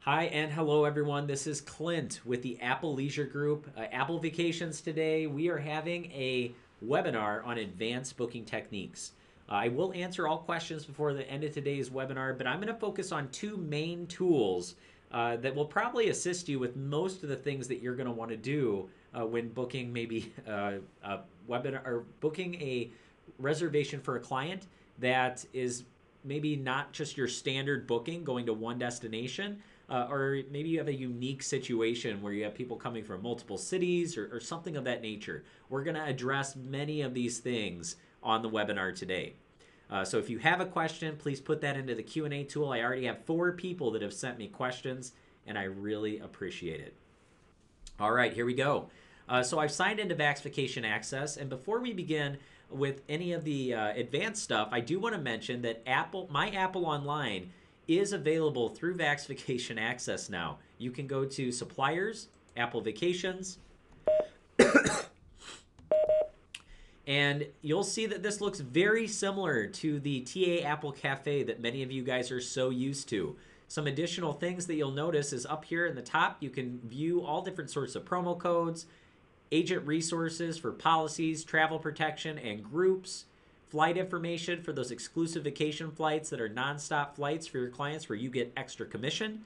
Hi and hello everyone. This is Clint with the Apple Leisure Group. Apple Vacations today. We are having a webinar on advanced booking techniques. I will answer all questions before the end of today's webinar, but I'm going to focus on two main tools that will probably assist you with most of the things that you're going to want to do when booking maybe a webinar or booking a reservation for a client that is maybe not just your standard booking going to one destination, or maybe you have a unique situation where you have people coming from multiple cities or something of that nature. We're going to address many of these things on the webinar today. So if you have a question, please put that into the Q&A tool. I already have 4 people that have sent me questions, and I really appreciate it. All right, here we go. So I've signed into VAX Vacation Access, and before we begin with any of the advanced stuff, I do want to mention that My Apple Online is available through VAX Vacation Access now. You can go to Suppliers, Apple Vacations, and you'll see that this looks very similar to the TA Apple Cafe that many of you guys are so used to. Some additional things that you'll notice is up here in the top, you can view all different sorts of promo codes, agent resources for policies, travel protection, and groups, flight information for those exclusive vacation flights that are nonstop flights for your clients where you get extra commission.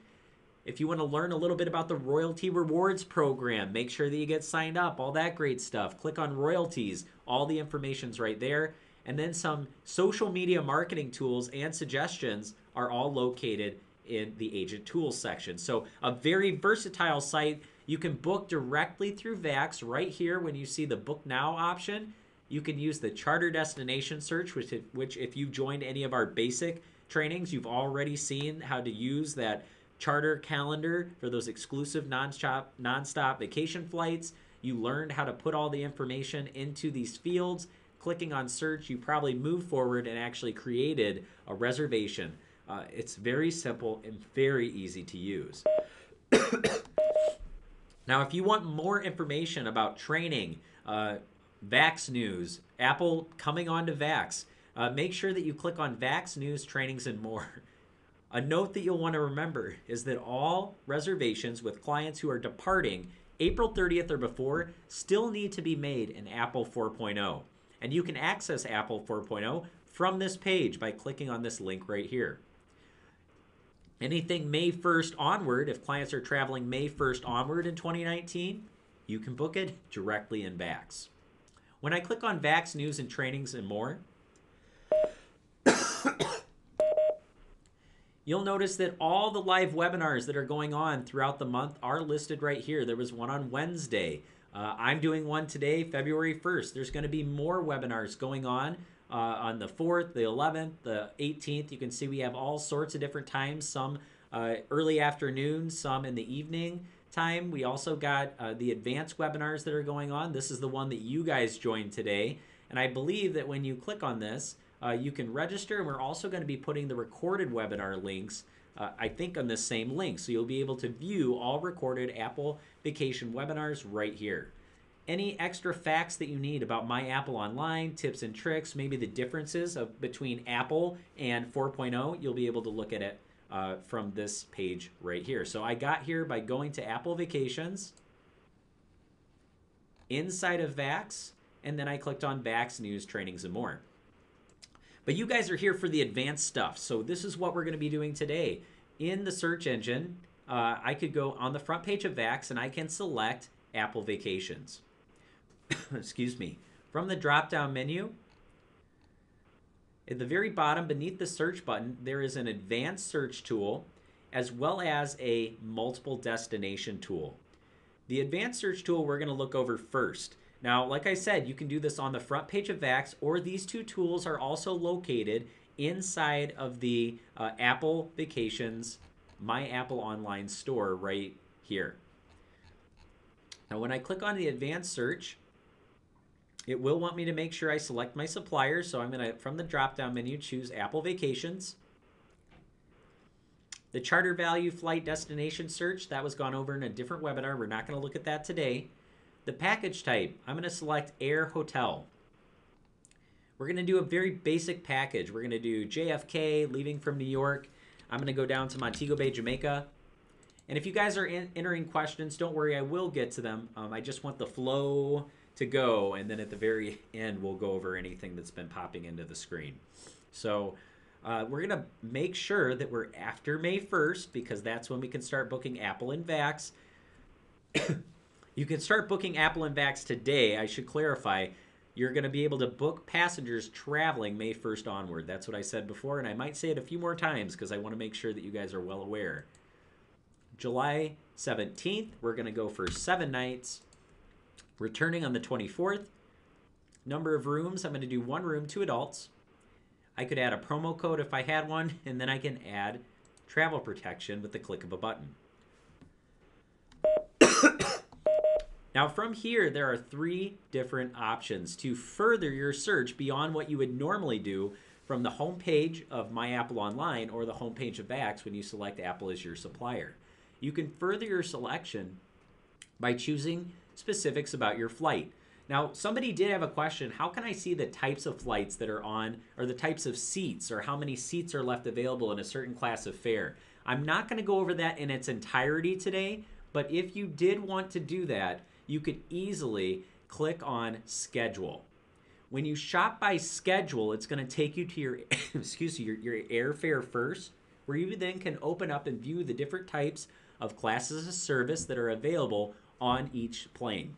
If you want to learn a little bit about the Royalty Rewards program, make sure that you get signed up, all that great stuff. Click on Royalties, all the information's right there. And then some social media marketing tools and suggestions are all located in the Agent Tools section. So a very versatile site. You can book directly through VAX right here when you see the Book Now option. You can use the charter destination search, which if you've joined any of our basic trainings, you've already seen how to use that charter calendar for those exclusive nonstop vacation flights. You learned how to put all the information into these fields. Clicking on search, you probably moved forward and actually created a reservation. It's very simple and very easy to use. Now, if you want more information about training, VAX News, Apple coming on to VAX, make sure that you click on VAX News, Trainings, and More. A note that you'll want to remember is that all reservations with clients who are departing April 30th or before still need to be made in Apple 4.0. And you can access Apple 4.0 from this page by clicking on this link right here. Anything May 1st onward, if clients are traveling May 1st onward in 2019, you can book it directly in VAX. When I click on VAX News and Trainings and More, you'll notice that all the live webinars that are going on throughout the month are listed right here. There was one on Wednesday. I'm doing one today, February 1st. There's going to be more webinars going on the 4th, the 11th, the 18th. You can see we have all sorts of different times, some early afternoon, some in the evening time. We also got the advanced webinars that are going on. This is the one that you guys joined today. And I believe that when you click on this, you can register, and we're also going to be putting the recorded webinar links, I think, on this same link. So you'll be able to view all recorded Apple Vacation webinars right here. Any extra facts that you need about My Apple Online, tips and tricks, maybe the differences between Apple and 4.0, you'll be able to look at it from this page right here. So I got here by going to Apple Vacations, inside of VAX, and then I clicked on VAX News, Trainings, and More. But you guys are here for the advanced stuff. So this is what we're going to be doing today. In the search engine, I could go on the front page of VAX and I can select Apple Vacations. Excuse me. From the drop-down menu, at the very bottom beneath the search button, there is an advanced search tool as well as a multiple destination tool. The advanced search tool we're going to look over first. Now, like I said, you can do this on the front page of VAX, or these two tools are also located inside of the Apple Vacations My Apple Online store right here. Now, when I click on the advanced search, it will want me to make sure I select my supplier. So I'm going to, from the drop-down menu, choose Apple Vacations. The charter value flight destination search, that was gone over in a different webinar. We're not going to look at that today. The package type, I'm going to select Air Hotel. We're going to do a very basic package. We're going to do JFK, leaving from New York. I'm going to go down to Montego Bay, Jamaica. And if you guys are entering questions, don't worry, I will get to them. I just want the flow to go, and then at the very end, we'll go over anything that's been popping into the screen. So we're going to make sure that we're after May 1st, because that's when we can start booking Apple and VAX. You can start booking Apple and VAX today. I should clarify, you're going to be able to book passengers traveling May 1st onward. That's what I said before, and I might say it a few more times because I want to make sure that you guys are well aware. July 17th, we're going to go for 7 nights. Returning on the 24th. Number of rooms, I'm going to do 1 room, 2 adults. I could add a promo code if I had one, and then I can add travel protection with the click of a button. Now from here, there are 3 different options to further your search beyond what you would normally do from the home page of My Apple Online or the home page of VAX when you select Apple as your supplier. You can further your selection by choosing specifics about your flight. Now, somebody did have a question, how can I see the types of flights that are on, or the types of seats, or how many seats are left available in a certain class of fare? I'm not going to go over that in its entirety today, but if you did want to do that, you could easily click on schedule. When you shop by schedule, it's going to take you to your, excuse me, your airfare first, where you then can open up and view the different types of classes of service that are available on each plane.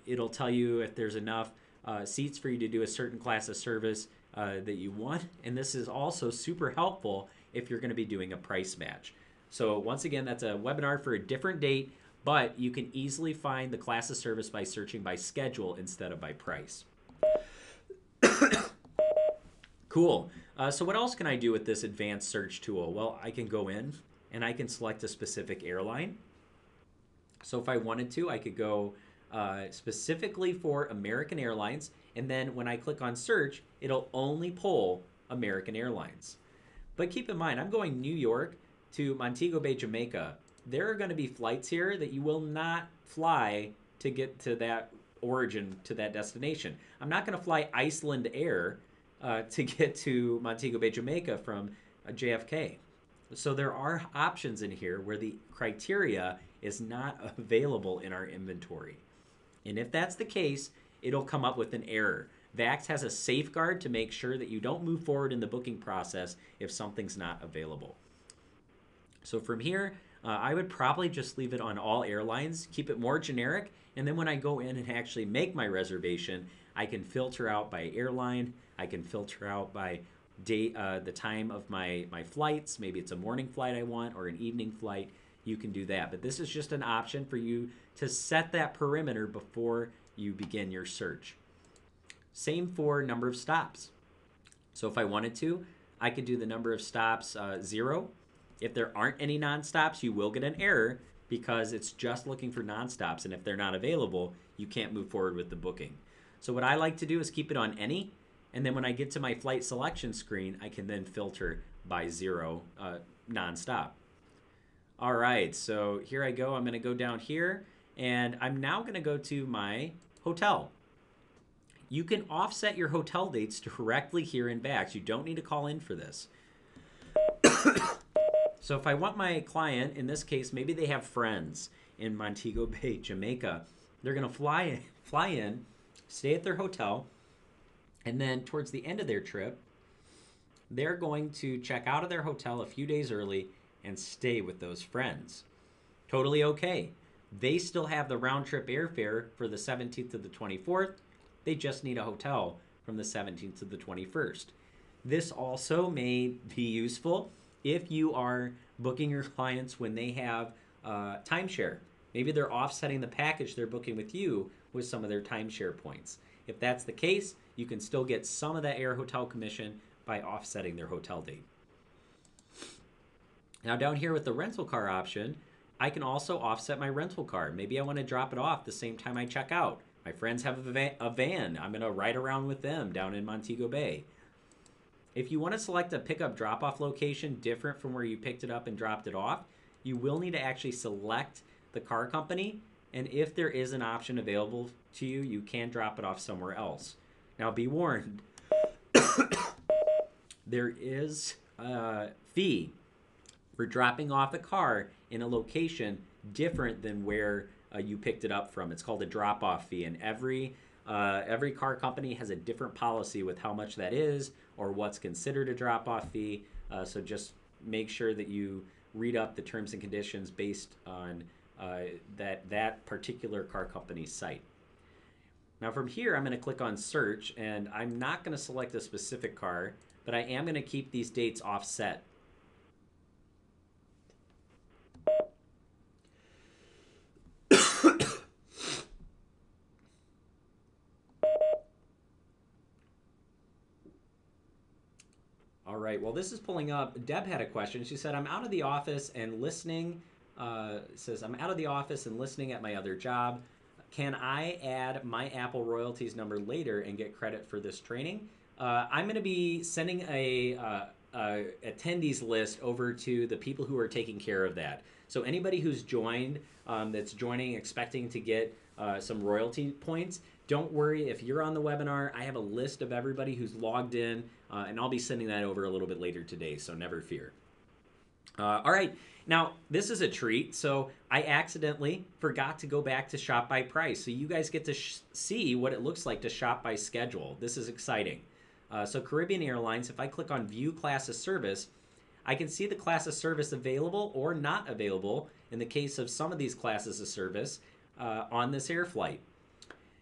It'll tell you if there's enough seats for you to do a certain class of service that you want, and this is also super helpful if you're going to be doing a price match. So once again, that's a webinar for a different date, but you can easily find the class of service by searching by schedule instead of by price. Cool. So what else can I do with this advanced search tool? Well, I can go in and I can select a specific airline. So if I wanted to, I could go specifically for American Airlines, and then when I click on search, it'll only pull American Airlines. But keep in mind, I'm going New York to Montego Bay, Jamaica. There are going to be flights here that you will not fly to get to that origin, to that destination. I'm not going to fly Iceland Air to get to Montego Bay, Jamaica from JFK. So there are options in here where the criteria is not available in our inventory. And if that's the case, it'll come up with an error. VAX has a safeguard to make sure that you don't move forward in the booking process if something's not available. So from here, I would probably just leave it on all airlines, keep it more generic, and then when I go in and actually make my reservation, I can filter out by airline, I can filter out by date, the time of my flights. Maybe it's a morning flight I want or an evening flight. You can do that. But this is just an option for you to set that perimeter before you begin your search. Same for number of stops. So if I wanted to, I could do the number of stops 0. If there aren't any non-stops, you will get an error because it's just looking for non-stops. And if they're not available, you can't move forward with the booking. So what I like to do is keep it on any. And then when I get to my flight selection screen, I can then filter by 0 non-stop. All right, so here I go. I'm going to go down here, and I'm now going to go to my hotel. You can offset your hotel dates directly here in VAX. You don't need to call in for this. So if I want my client, in this case, maybe they have friends in Montego Bay, Jamaica. They're going to fly in, stay at their hotel, and then towards the end of their trip, they're going to check out of their hotel a few days early and stay with those friends. Totally okay. They still have the round trip airfare for the 17th to the 24th. They just need a hotel from the 17th to the 21st. This also may be useful if you are booking your clients when they have timeshare. Maybe they're offsetting the package they're booking with you with some of their timeshare points. If that's the case, you can still get some of that air hotel commission by offsetting their hotel date. Now down here with the rental car option, I can also offset my rental car. Maybe I want to drop it off the same time I check out. My friends have a van. I'm going to ride around with them down in Montego Bay. If you want to select a pickup drop-off location different from where you picked it up and dropped it off, you will need to actually select the car company. And if there is an option available to you, you can drop it off somewhere else. Now be warned, there is a fee We're dropping off a car in a location different than where you picked it up from. It's called a drop-off fee, and every car company has a different policy with how much that is or what's considered a drop-off fee. So just make sure that you read up the terms and conditions based on that particular car company's site. Now from here, I'm going to click on search, and I'm not going to select a specific car, but I am going to keep these dates offset. All right, well, this is pulling up. Deb had a question. She said, I'm out of the office and listening. Says, I'm out of the office and listening at my other job. Can I add my Apple royalties number later and get credit for this training? I'm going to be sending a attendees list over to the people who are taking care of that. So anybody who's joined, that's joining expecting to get some royalty points, don't worry. If you're on the webinar, I have a list of everybody who's logged in, and I'll be sending that over a little bit later today, so never fear. All right, now this is a treat. So I accidentally forgot to go back to shop by price. So you guys get to see what it looks like to shop by schedule. This is exciting. So Caribbean Airlines, if I click on View Class of Service, I can see the class of service available or not available in the case of some of these classes of service on this air flight.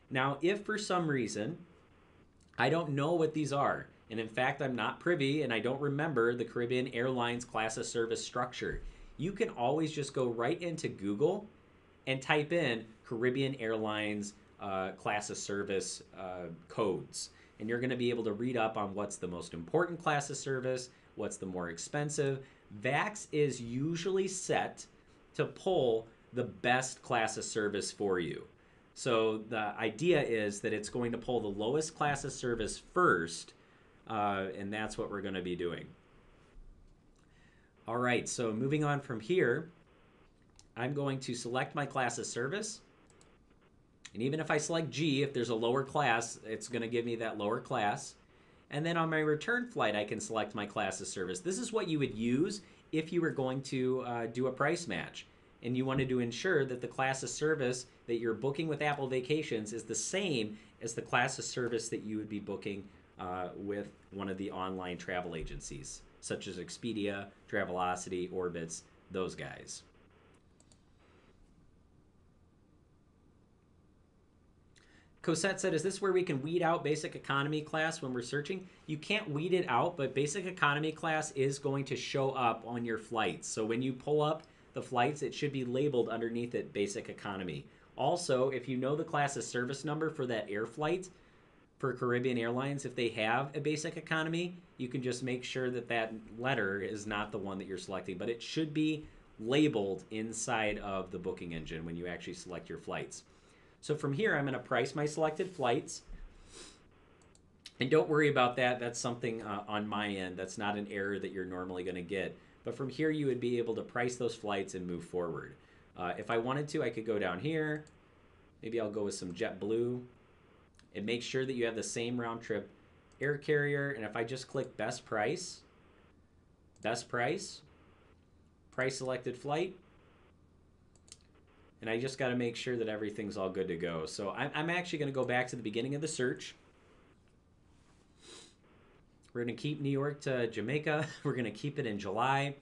Now, if for some reason I don't know what these are, and in fact I'm not privy and I don't remember the Caribbean Airlines class of service structure, you can always just go right into Google and type in Caribbean Airlines class of service codes. And you're going to be able to read up on what's the most important class of service, what's the more expensive. VAX is usually set to pull the best class of service for you. So the idea is that it's going to pull the lowest class of service first, and that's what we're going to be doing. All right, so moving on from here, I'm going to select my class of service. And even if I select G, if there's a lower class, it's going to give me that lower class. And then on my return flight, I can select my class of service. This is what you would use if you were going to do a price match. And you wanted to ensure that the class of service that you're booking with Apple Vacations is the same as the class of service that you would be booking with one of the online travel agencies, such as Expedia, Travelocity, Orbitz, those guys. Cosette said, is this where we can weed out basic economy class when we're searching? You can't weed it out, but basic economy class is going to show up on your flights. So when you pull up the flights, it should be labeled underneath it basic economy. Also, if you know the class of service number for that air flight for Caribbean Airlines, if they have a basic economy, you can just make sure that that letter is not the one that you're selecting, but it should be labeled inside of the booking engine when you actually select your flights. So from here, I'm going to price my selected flights. And don't worry about that. That's something on my end. That's not an error that you're normally going to get. But from here, you would be able to price those flights and move forward. If I wanted to, I could go down here. Maybe I'll go with some JetBlue. And make sure that you have the same round trip air carrier. And if I just click best price, price selected flight. And I just got to make sure that everything's all good to go. So I'm actually going to go back to the beginning of the search. We're going to keep New York to Jamaica. We're going to keep it in July.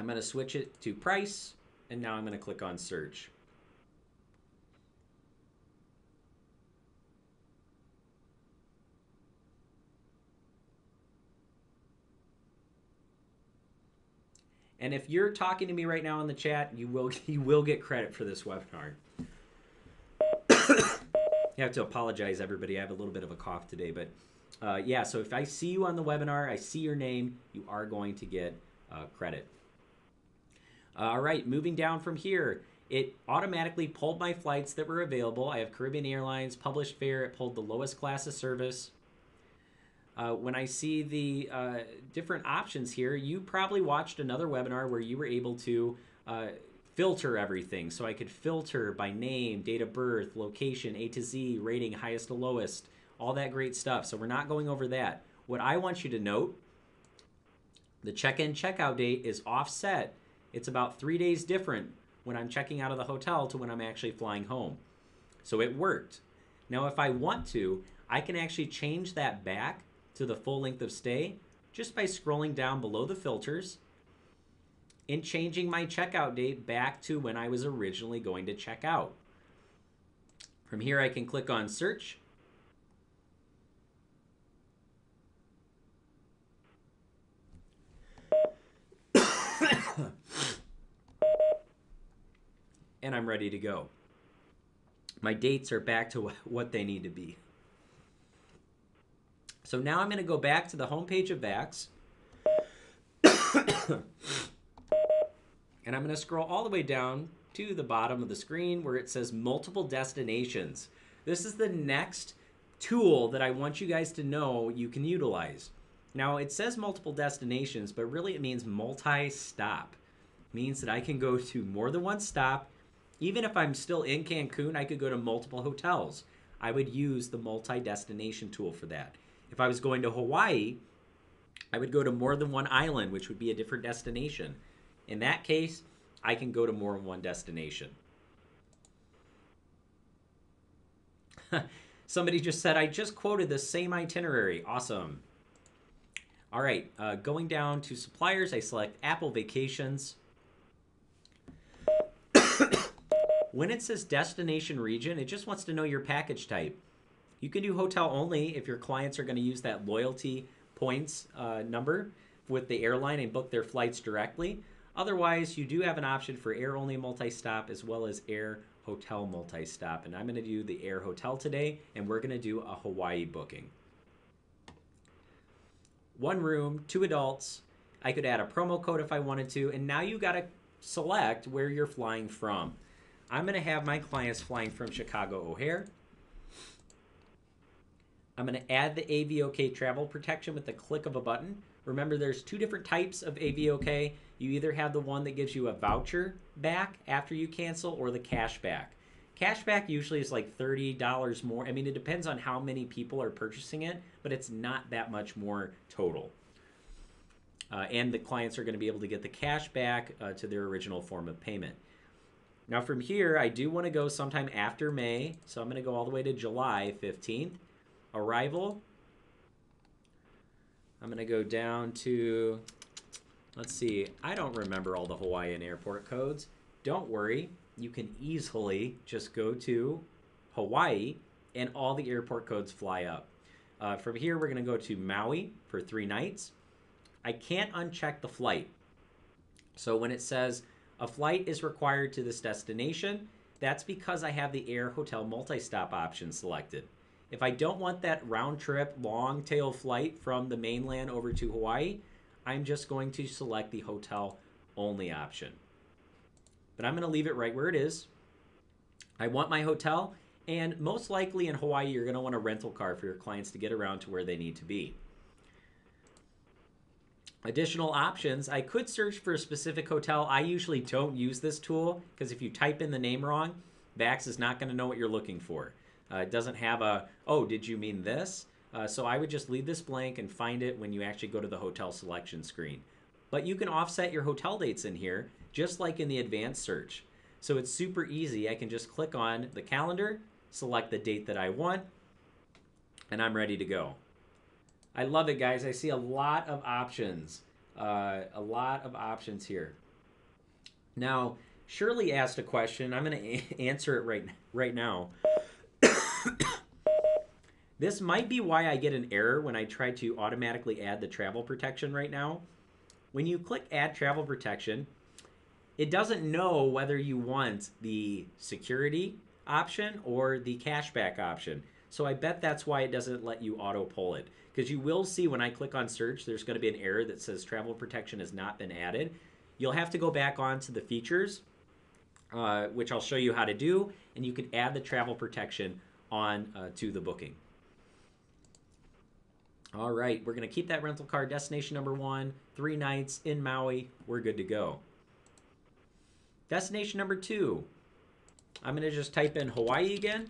I'm going to switch it to price. And now I'm going to click on search. And if you're talking to me right now in the chat, you will get credit for this webinar. I have to apologize, everybody. I have a little bit of a cough today, but yeah. So if I see you on the webinar, I see your name, you are going to get credit. All right, moving down from here, it automatically pulled my flights that were available. I have Caribbean Airlines published fare. It pulled the lowest class of service. When I see the different options here, you probably watched another webinar where you were able to filter everything. So I could filter by name, date of birth, location, A to Z, rating, highest to lowest, all that great stuff. So we're not going over that. What I want you to note The check-in checkout date is offset. It's about 3 days different when I'm checking out of the hotel to when I'm actually flying home. So it worked. Now, if I want to, I can actually change that back to the full length of stay just by scrolling down below the filters and changing my checkout date back to when I was originally going to check out. From here, I can click on search. And I'm ready to go. My dates are back to what they need to be. So now I'm going to go back to the homepage of VAX. And I'm going to scroll all the way down to the bottom of the screen where it says multiple destinations. This is the next tool that I want you guys to know you can utilize. Now, it says multiple destinations, but really it means multi-stop. It means that I can go to more than one stop. Even if I'm still in Cancun, I could go to multiple hotels. I would use the multi-destination tool for that. If I was going to Hawaii, I would go to more than one island, which would be a different destination. In that case, I can go to more than one destination. Somebody just said, I just quoted the same itinerary. Awesome. All right, going down to suppliers, I select Apple Vacations. When it says destination region, it just wants to know your package type. You can do hotel only if your clients are going to use that loyalty points number with the airline and book their flights directly. Otherwise, you do have an option for air only multi-stop as well as air hotel multi-stop. And I'm going to do the air hotel today, and we're going to do a Hawaii booking. 1 room, 2 adults. I could add a promo code if I wanted to. And now you got to select where you're flying from. I'm going to have my clients flying from Chicago O'Hare. I'm going to add the AVOK travel protection with the click of a button. Remember, there's 2 different types of AVOK. You either have the one that gives you a voucher back after you cancel or the cash back. Cash back usually is like $30 more. I mean, it depends on how many people are purchasing it, but it's not that much more total. And the clients are going to be able to get the cash back to their original form of payment. Now from here, I do want to go sometime after May, so I'm going to go all the way to July 15th. Arrival. I'm going to go down to, let's see, I don't remember all the Hawaiian airport codes. Don't worry, you can easily just go to Hawaii and all the airport codes fly up. From here, we're going to go to Maui for 3 nights. I can't uncheck the flight. So when it says a flight is required to this destination, that's because I have the air hotel multi-stop option selected. If I don't want that round trip long tail flight from the mainland over to Hawaii, I'm just going to select the hotel only option. But I'm going to leave it right where it is. I want my hotel, and most likely in Hawaii, you're going to want a rental car for your clients to get around to where they need to be. Additional options, I could search for a specific hotel. I usually don't use this tool because if you type in the name wrong, VAX is not going to know what you're looking for. It doesn't have a, oh, did you mean this? So I would just leave this blank and find it when you actually go to the hotel selection screen. But you can offset your hotel dates in here, just like in the advanced search. So it's super easy. I can just click on the calendar, select the date that I want, and I'm ready to go. I love it, guys. I see a lot of options. A lot of options here. Now, Shirley asked a question. I'm going to answer it right now. This might be why I get an error when I try to automatically add the travel protection right now. When you click add travel protection, it doesn't know whether you want the security option or the cashback option. So I bet that's why it doesn't let you auto pull it. Because you will see when I click on search, there's going to be an error that says travel protection has not been added. You'll have to go back onto the features, which I'll show you how to do, and you can add the travel protection on to the booking. All right, we're going to keep that rental car destination number 1, 3 nights in Maui. We're good to go. Destination number 2, I'm going to just type in Hawaii again.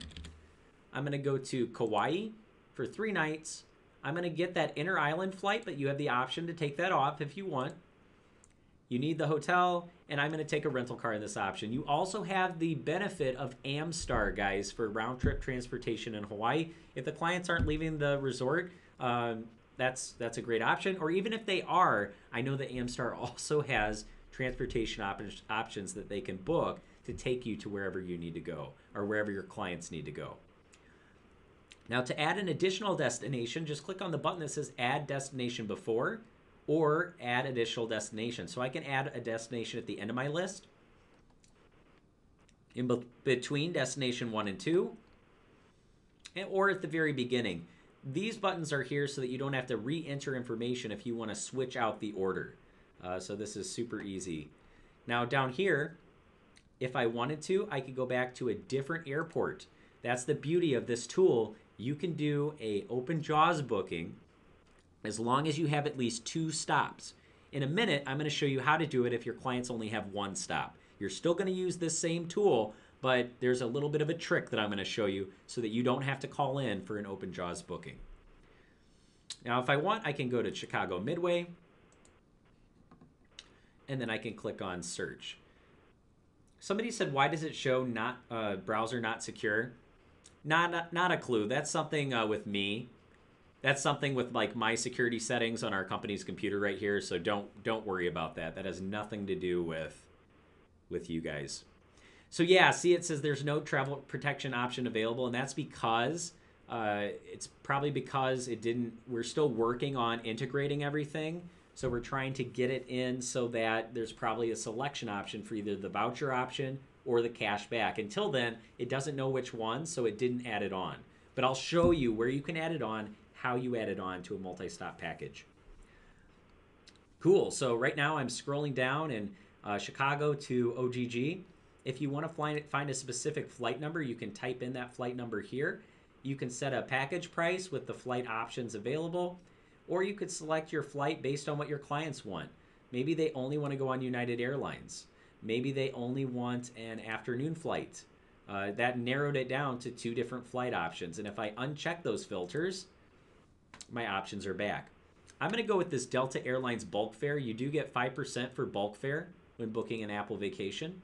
I'm going to go to Kauai for 3 nights. I'm going to get that inter-island flight, but you have the option to take that off if you want. You need the hotel, and I'm going to take a rental car in this option. You also have the benefit of Amstar, guys, for round-trip transportation in Hawaii. If the clients aren't leaving the resort, that's a great option. Or even if they are, I know that Amstar also has transportation options that they can book to take you to wherever you need to go or wherever your clients need to go. Now, to add an additional destination, just click on the button that says Add Destination Before or Add Additional Destination. So I can add a destination at the end of my list, in between destination 1 and 2, or at the very beginning. These buttons are here so that you don't have to re-enter information if you want to switch out the order. So this is super easy. Now down here, if I wanted to, I could go back to a different airport. That's the beauty of this tool. You can do a open jaws booking as long as you have at least 2 stops. In a minute, I'm going to show you how to do it if your clients only have 1 stop. You're still going to use this same tool, but there's a little bit of a trick that I'm going to show you so that you don't have to call in for an open jaws booking. Now, if I want, I can go to Chicago Midway, and then I can click on search. Somebody said, why does it show browser not secure? Not a clue. That's something with me. That's something with like my security settings on our company's computer right here. So don't worry about that. That has nothing to do with you guys. So yeah, see, it says there's no travel protection option available, and that's because it's probably because we're still working on integrating everything. So we're trying to get it in so that there's probably a selection option for either the voucher option or the cash back. Until then, it doesn't know which one, so it didn't add it on. But I'll show you where you can add it on, how you add it on to a multi-stop package. Cool, so right now I'm scrolling down in Chicago to OGG. If you want to find a specific flight number, you can type in that flight number here. You can set a package price with the flight options available, or you could select your flight based on what your clients want. Maybe they only want to go on United Airlines. Maybe they only want an afternoon flight. That narrowed it down to 2 different flight options. And if I uncheck those filters, my options are back. I'm going to go with this Delta Airlines bulk fare. You do get 5% for bulk fare when booking an Apple vacation.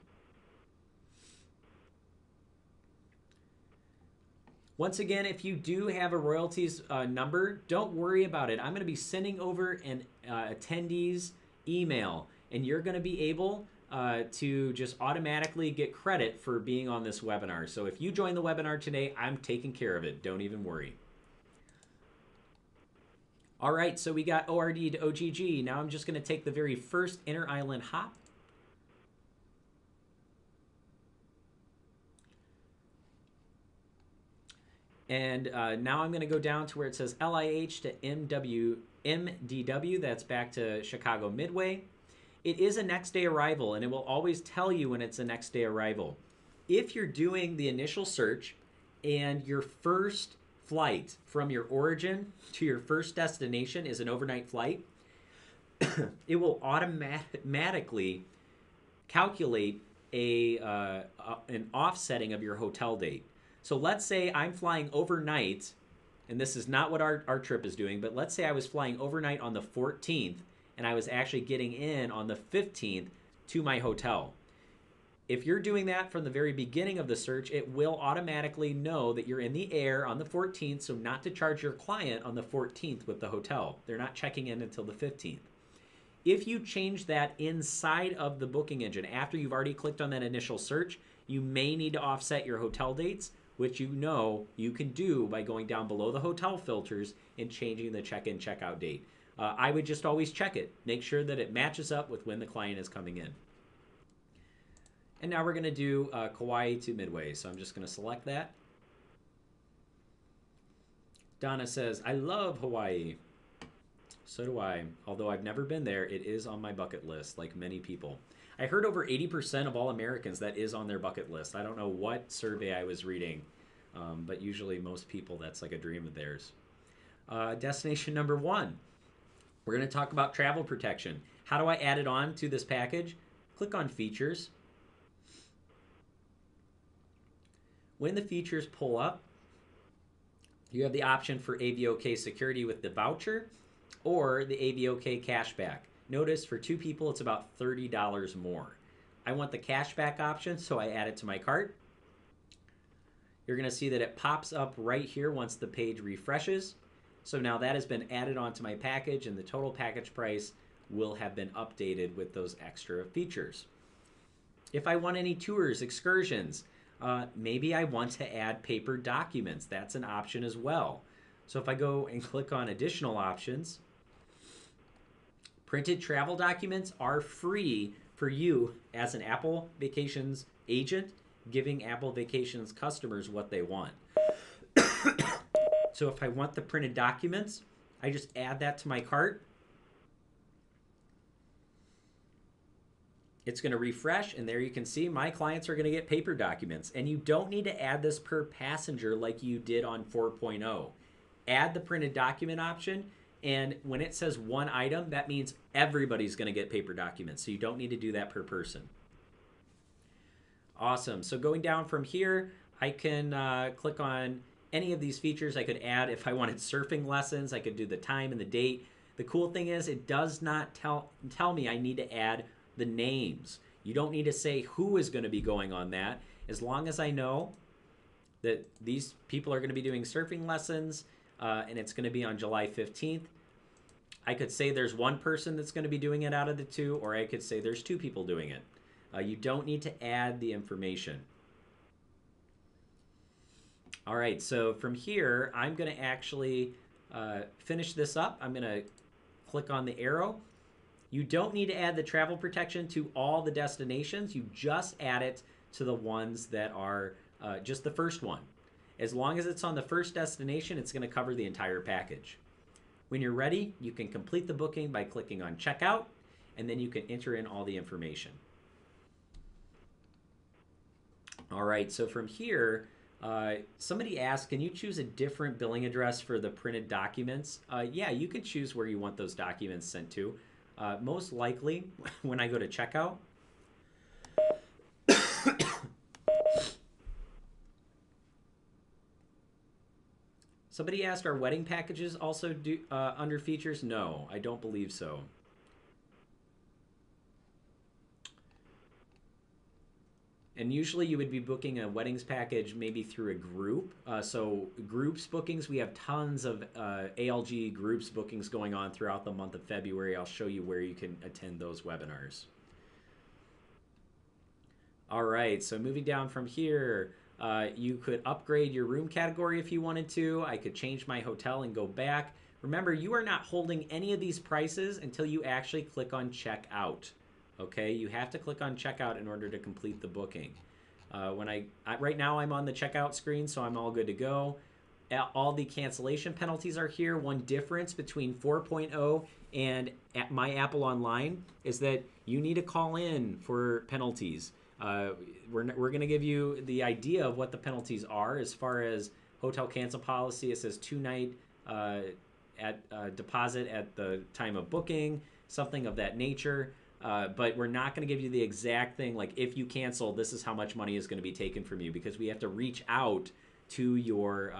Once again, if you do have a royalties number, don't worry about it. I'm going to be sending over an attendees email, and you're going to be able to just automatically get credit for being on this webinar. So if you join the webinar today, I'm taking care of it. Don't even worry. All right, so we got ORD to OGG. Now I'm just going to take the very first inter-island hop. And now I'm going to go down to where it says LIH to MDW. That's back to Chicago Midway. It is a next day arrival, and it will always tell you when it's a next day arrival. If you're doing the initial search and your first flight from your origin to your first destination is an overnight flight, it will automatically calculate an offsetting of your hotel date. So let's say I'm flying overnight, and this is not what our trip is doing, but let's say I was flying overnight on the 14th, and I was actually getting in on the 15th to my hotel. If you're doing that from the very beginning of the search, it will automatically know that you're in the air on the 14th, so not to charge your client on the 14th with the hotel. They're not checking in until the 15th. If you change that inside of the booking engine, after you've already clicked on that initial search, you may need to offset your hotel dates, which you know you can do by going down below the hotel filters and changing the check-in, check-out date. I would just always check it. Make sure that it matches up with when the client is coming in. And now we're going to do Kauai to Midway. So I'm just going to select that. Donna says, I love Hawaii. So do I. Although I've never been there, it is on my bucket list, like many people. I heard over 80% of all Americans that is on their bucket list. I don't know what survey I was reading, but usually most people, that's like a dream of theirs. Destination number 1. We're going to talk about travel protection. How do I add it on to this package? Click on Features. When the features pull up, You have the option for AVOK security with the voucher or the AVOK cashback. Notice for 2 people, it's about $30 more. I want the cashback option, so I add it to my cart. You're going to see that it pops up right here once the page refreshes. So now that has been added onto my package, and the total package price will have been updated with those extra features. If I want any tours, excursions, maybe I want to add paper documents. That's an option as well. So if I go and click on additional options, printed travel documents are free for you as an Apple Vacations agent, giving Apple Vacations customers what they want. So if I want the printed documents, I just add that to my cart. It's going to refresh, and there you can see my clients are going to get paper documents. And you don't need to add this per passenger like you did on 4.0. Add the printed document option, and when it says one item, that means everybody's going to get paper documents. So you don't need to do that per person. Awesome. So going down from here, I can click on any of these features. I could add, if I wanted surfing lessons, I could do the time and the date. The cool thing is it does not tell me I need to add the names. You don't need to say who is going to be going on that. As long as I know that these people are going to be doing surfing lessons and it's going to be on July 15th, I could say there's one person that's going to be doing it out of the 2, or I could say there's 2 people doing it. You don't need to add the information. All right, so from here, I'm going to actually finish this up. I'm going to click on the arrow. You don't need to add the travel protection to all the destinations. You just add it to the ones that are just the first one. As long as it's on the first destination, it's going to cover the entire package. When you're ready, you can complete the booking by clicking on Checkout, and then you can enter in all the information. All right, so from here, somebody asked, can you choose a different billing address for the printed documents? Yeah, you can choose where you want those documents sent to. Most likely, when I go to checkout, somebody asked, are wedding packages also under features? No, I don't believe so. And usually you would be booking a weddings package maybe through a group. So groups bookings, we have tons of ALG groups bookings going on throughout the month of February. I'll show you where you can attend those webinars. All right, so moving down from here, you could upgrade your room category if you wanted to. I could change my hotel and go back. Remember, you are not holding any of these prices until you actually click on checkout. Okay, you have to click on checkout in order to complete the booking. Right now I'm on the checkout screen, so I'm all good to go. All the cancellation penalties are here. One difference between 4.0 and at My Apple Online is that you need to call in for penalties. We're going to give you the idea of what the penalties are. As far as hotel cancel policy, it says 2-night deposit at the time of booking, something of that nature. But we're not going to give you the exact thing, like if you cancel, this is how much money is going to be taken from you, because we have to reach out to your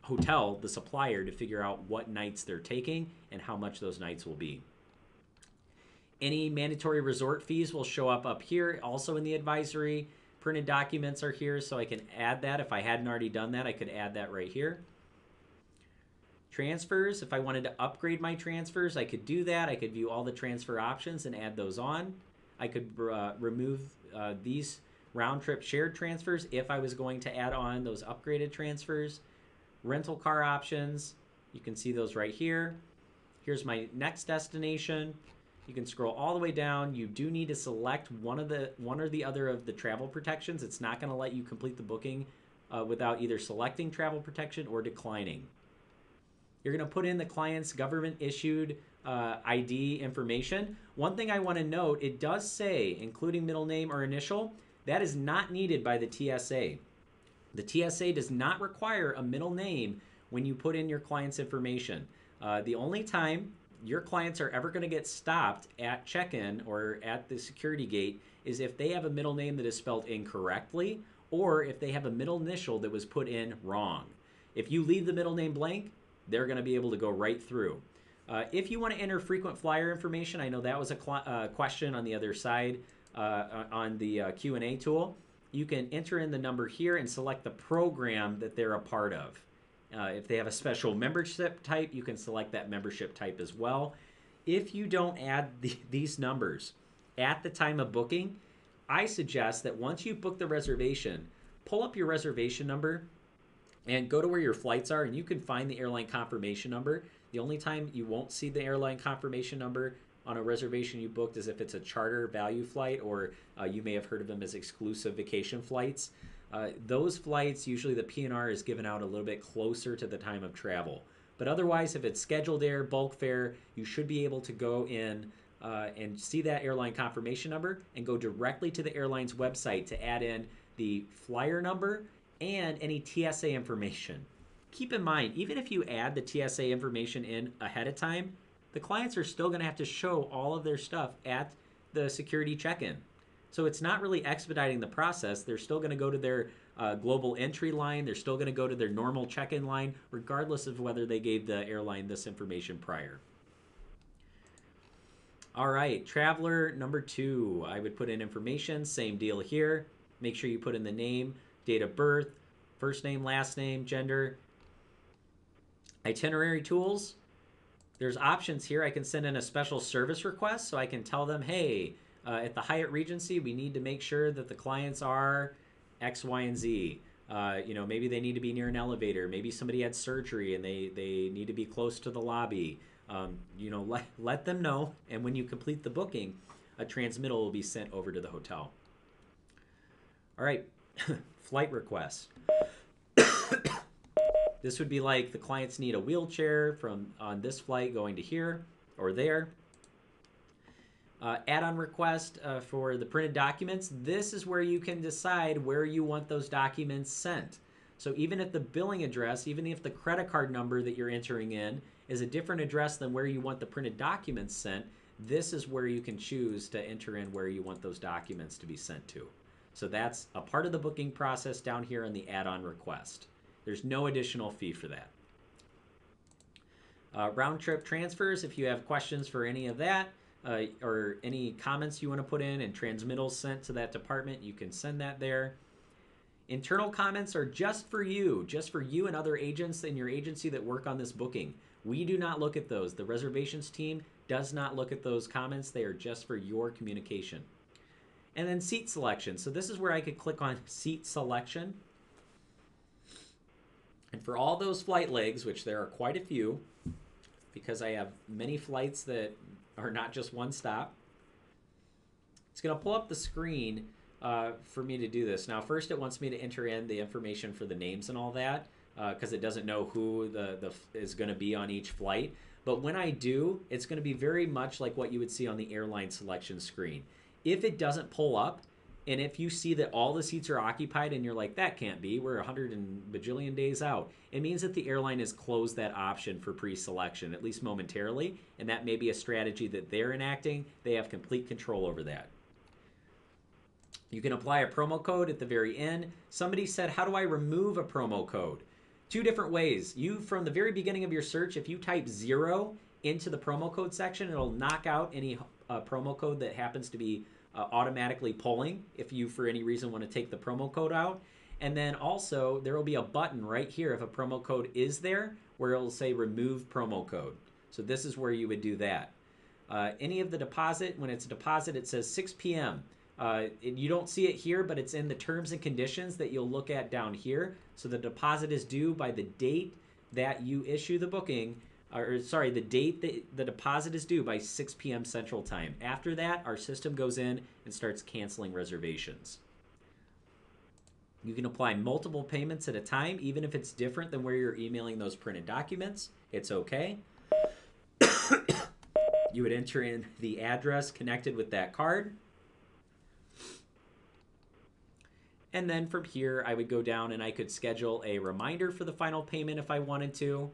hotel, the supplier, to figure out what nights they're taking and how much those nights will be. Any mandatory resort fees will show up here, also in the advisory. Printed documents are here, so I can add that. If I hadn't already done that, I could add that right here. Transfers, if I wanted to upgrade my transfers, I could do that. I could view all the transfer options and add those on. I could remove these round-trip shared transfers if I was going to add on those upgraded transfers. Rental car options, you can see those right here. Here's my next destination. You can scroll all the way down. You do need to select one or the other of the travel protections. It's not going to let you complete the booking without either selecting travel protection or declining. You're going to put in the client's government-issued ID information. One thing I want to note, it does say, including middle name or initial, that is not needed by the TSA. The TSA does not require a middle name when you put in your client's information. The only time your clients are ever going to get stopped at check-in or at the security gate is if they have a middle name that is spelled incorrectly, or if they have a middle initial that was put in wrong. If you leave the middle name blank, they're going to be able to go right through. If you want to enter frequent flyer information, I know that was a question on the other side on the Q&A tool. You can enter in the number here and select the program that they're a part of. If they have a special membership type, you can select that membership type as well. If you don't add these numbers at the time of booking, I suggest that once you book the reservation, pull up your reservation number and go to where your flights are, and you can find the airline confirmation number. The only time you won't see the airline confirmation number on a reservation you booked is if it's a charter value flight, or you may have heard of them as exclusive vacation flights. Those flights, usually the P&R is given out a little bit closer to the time of travel. But otherwise, if it's scheduled air, bulk fare, you should be able to go in and see that airline confirmation number and go directly to the airline's website to add in the flyer number and any TSA information. Keep in mind, even if you add the TSA information in ahead of time, the clients are still going to have to show all of their stuff at the security check-in. So it's not really expediting the process. They're still going to go to their global entry line. They're still going to go to their normal check-in line, regardless of whether they gave the airline this information prior. All right, traveler number 2. I would put in information, same deal here. Make sure you put in the name, date of birth, first name, last name, gender. Itinerary tools. There's options here. I can send in a special service request, so I can tell them, hey, at the Hyatt Regency, we need to make sure that the clients are X, Y, and Z. Maybe they need to be near an elevator. Maybe somebody had surgery and they need to be close to the lobby. Let them know. And when you complete the booking, a transmittal will be sent over to the hotel. All right, flight requests. This would be like the clients need a wheelchair on this flight going to here or there. Add-on request for the printed documents. This is where you can decide where you want those documents sent. So even if the billing address, even if the credit card number that you're entering in is a different address than where you want the printed documents sent, this is where you can choose to enter in where you want those documents to be sent to. So that's a part of the booking process down here in the add-on request. There's no additional fee for that. Round trip transfers, if you have questions for any of that, or any comments you want to put in and transmittals sent to that department, you can send that there. Internal comments are just for you and other agents in your agency that work on this booking. We do not look at those. The reservations team does not look at those comments. They are just for your communication. And then seat selection. So this is where I could click on seat selection. And for all those flight legs, which there are quite a few, because I have many flights that are not just one stop, it's going to pull up the screen for me to do this. Now, first it wants me to enter in the information for the names and all that, because it doesn't know who is going to be on each flight. But when I do, it's going to be very much like what you would see on the airline selection screen. If it doesn't pull up, and if you see that all the seats are occupied and you're like, that can't be, we're 100 and bajillion days out, it means that the airline has closed that option for pre-selection, at least momentarily, and that may be a strategy that they're enacting. They have complete control over that. You can apply a promo code at the very end. Somebody said, how do I remove a promo code? 2 different ways. From the very beginning of your search, if you type 0 into the promo code section, it'll knock out any promo code that happens to be automatically pulling if you, for any reason, want to take the promo code out. And then also, there will be a button right here if a promo code is there where it will say remove promo code. So this is where you would do that. Any of the deposit, when it's a deposit, it says 6 p.m. You don't see it here, but it's in the terms and conditions that you'll look at down here. So the deposit is due by the date that you issue the booking, the date that the deposit is due by 6 p.m. Central Time. After that, our system goes in and starts canceling reservations. You can apply multiple payments at a time, even if it's different than where you're emailing those printed documents. It's okay. You would enter in the address connected with that card. And then from here, I would go down and I could schedule a reminder for the final payment if I wanted to.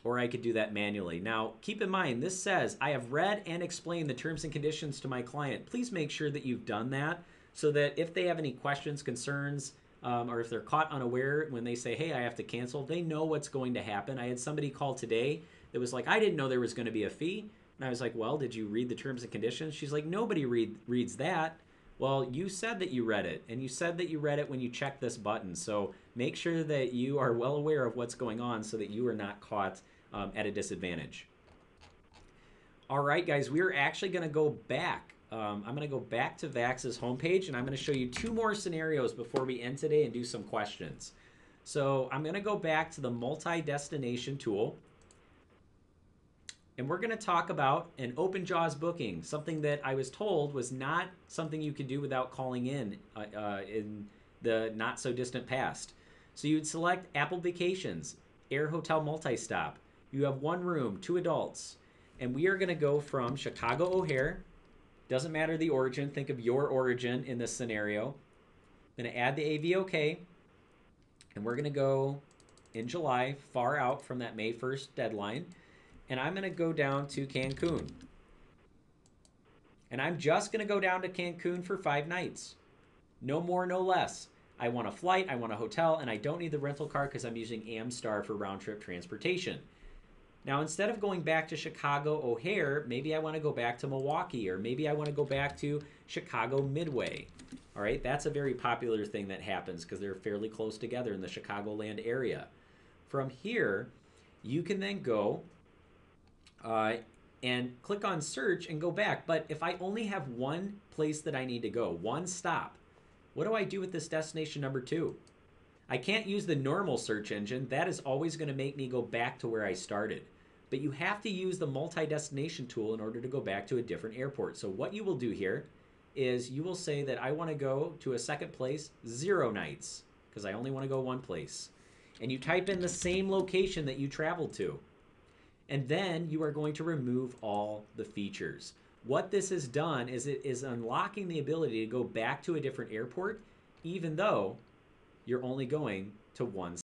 Or I could do that manually. Now, keep in mind, this says, I have read and explained the terms and conditions to my client. Please make sure that you've done that. so that if they have any questions, concerns, or if they're caught unaware when they say, hey, I have to cancel, they know what's going to happen. I had somebody call today that was like, I didn't know there was going to be a fee. And I was like, well, did you read the terms and conditions? She's like, nobody reads that. Well, you said that you read it, and you said that you read it when you checked this button. So make sure that you are well aware of what's going on so that you are not caught at a disadvantage. All right, guys, we're actually going to go back. I'm going to go back to VAX's homepage, and I'm going to show you 2 more scenarios before we end today and do some questions. So I'm going to go back to the multi-destination tool, and we're going to talk about an open jaws booking, something that I was told was not something you could do without calling in the not so distant past. So you'd select Apple Vacations, Air Hotel Multi-Stop. You have 1 room, 2 adults. And we are going to go from Chicago O'Hare. Doesn't matter the origin. Think of your origin in this scenario. I'm going to add the AVOK. And we're going to go in July, far out from that May 1st deadline. And I'm going to go down to Cancun. And I'm just going to go down to Cancun for 5 nights. No more, no less. I want a flight, I want a hotel, and I don't need the rental car because I'm using Amstar for round-trip transportation. Now, instead of going back to Chicago O'Hare, maybe I want to go back to Milwaukee, or maybe I want to go back to Chicago Midway. All right, that's a very popular thing that happens because they're fairly close together in the Chicagoland area. From here, you can then go and click on search and go back. But if I only have 1 place that I need to go, 1 stop, what do I do with this destination number 2? I can't use the normal search engine. That is always going to make me go back to where I started. But you have to use the multi-destination tool in order to go back to a different airport. So what you will do here is you will say that I want to go to a second place, 0 nights, because I only want to go 1 place. And you type in the same location that you traveled to. And then you are going to remove all the features. What this has done is it is unlocking the ability to go back to a different airport, even though you're only going to 1